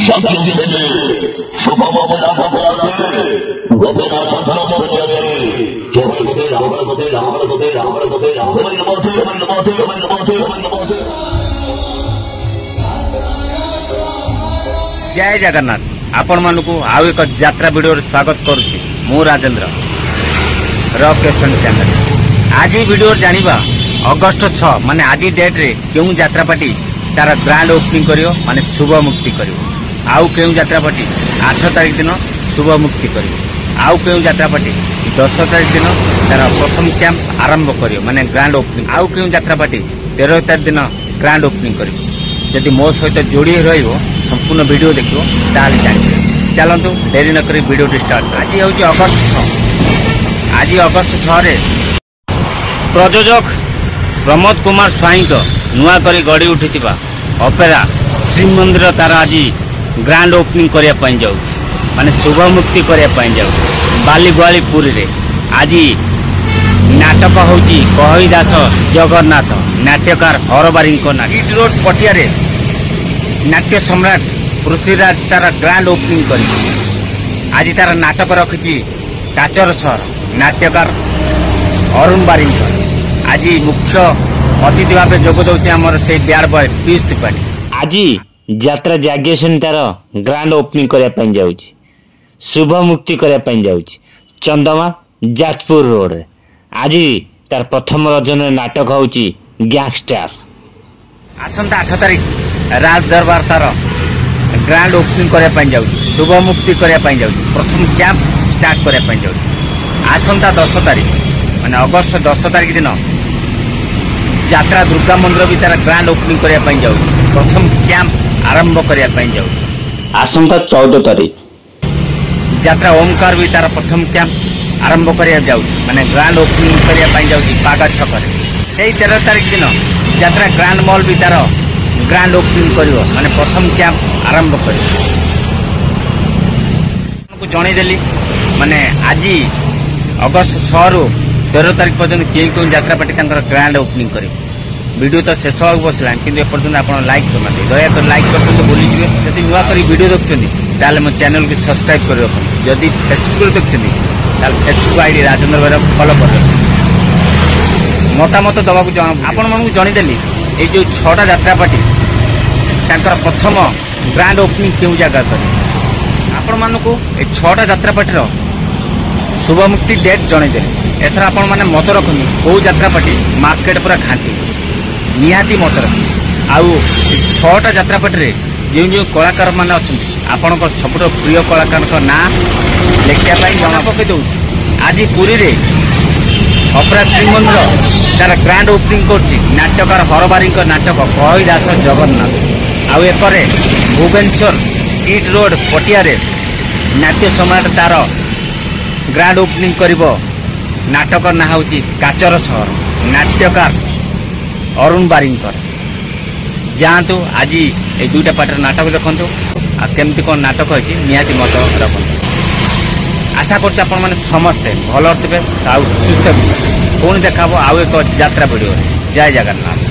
जय जगन्नाथ आपण मानक आउ एक यात्रा वीडियो स्वागत करुच्ची मु राजेंद्र रकेशन चैनल। आज वीडियो जानिबा अगस्त 6 माने आज डेट रे क्यों यात्रा पार्टी तार ग्रांड ओपनिंग करियो माने शुभ मुक्ति करियो। आउ क्यों यात्रा पार्टी 8 तारीख दिन शुभ मुक्ति करियो। आउ क्यों यात्रा पार्टी 10 तारीख दिन तार प्रथम कैंप आरंभ करियो माने ग्रांड ओपनिंग। आउ क्यों यात्रा पार्टी 13 तारीख दिन ग्रांड ओपनिंग करियो। जदि मो सहित जोड़ी रहिबो संपूर्ण वीडियो देखियो ताल जानिबे। चलंतु देरी न करी वीडियो स्टार्ट। आज होची अगस्त 6। आज अगस्त 6 रे प्रयोजक प्रमोद कुमार स्वाई को नुआ करी गड़ी उठिथिबा ऑपेरा श्रीमंदिर तार आज ग्रांड ओपनिंग करिया पई जाउ माने शुभ मुक्ति करिया पई जाउ बालीगुआली पुरी रे। आज नाटक होची कहई दास जगन्नाथ नाट्यकार हरबारी को नाट रोड पटिया रे नाट्य सम्राट पृथ्वीराज तार ग्रांड ओपनिंग करी आज तार नाटक रखी काचर सहर नाट्यकार अरुण बारिंकर आज मुख्य अतिथि भाव जोग दौर से बिहार बॉय पीयूष त्रिपाठी। आज यात्रा जाग्ञ तार ग्रांड ओपनिंग करने जाऊँ शुभ मुक्ति करने जाऊँ चंदमा जाजपुर रोड रे। आज तार प्रथम रजन नाटक हूँ गैंगस्टर। आसंता 8 तारीख राज दरबार तार ग्रांड ओपनिंग करने जाऊँ शुभ मुक्ति करने जाऊँ प्रथम कैंप स्टार्ट करने जाऊँ। आसंता 10 तारीख माने अगस्त 10 तारीख दिन यात्रा दुर्गा मंदिर भी तार ग्रांड ओपनिंग करने जाऊँ प्रथम कैंप आरंभ करने जाऊँ। आसंता 14 तारीख यात्रा ओमकार भी तार प्रथम कैंप आरंभ करने जाऊँ माने ग्रांड ओपनिंग करने जाऊँ पागा छक से 13 तारीख दिन यात्रा ग्रांड मॉल भी तार ग्रांड ओपनिंग करियो माने प्रथम कैंप आरंभ करियो। जनईदेली माने आज अगस्त 6 रु 13 तारीख पर्यंत क्यों यात्रा पार्टी ग्रांड ओपनिंग कर वीडियो तो शेष हो बसला कि एपर्तंत आप लाइक करना दयाकर लाइक करते भूलीजे। जब नुआ कर वीडियो देखते मो चैनल को सब्सक्राइब कर रखते। जदि फेसबुक देखते फेसबुक आईडी राजेंद्र भाई फॉलो कर मतामत दवा आपण मानू जनईदेली ये जो 6टा यात्रा पार्टी प्रथम ग्रांड ओपनिंग क्यों जगह कर आपण मानक ये 6टा यात्रा पार्टी शुभ मुक्ति डेट जनईदे। एथर आपण मैंने मत रखनी कौ यात्रा पार्टी मार्केट पूरा खाती निहाती मत रखी। आउ 6टा यात्रा पार्टी जो जो कलाकार मैंने अच्छा आपण सबुठ प्रिय कलाकार ना लिखापी जमा पकई दौ। आज पुरी रे ऑपेरा श्रीमंदिर तार ग्रांड ओपनिंग कर नाट्यकार हरबारी नाटक कहई दास जगन्नाथ। आउ एकरे भुवनेश्वर किट रोड पटिया रे नाट्य सम्राट तार ग्रांड ओपनिंग करिबो नाटक ना हूँ काचर सहर नाट्यकार अरुण बारिंकर। जातु आज ये 2टा पार्टी नाटक देखु केमती कौन नाटक होती निहाती मत रखु। आशा कर समस्ते भल थे सुस्थ पुणी देखा आउ एक यात्रा वीडियो। जय जगन्नाथ।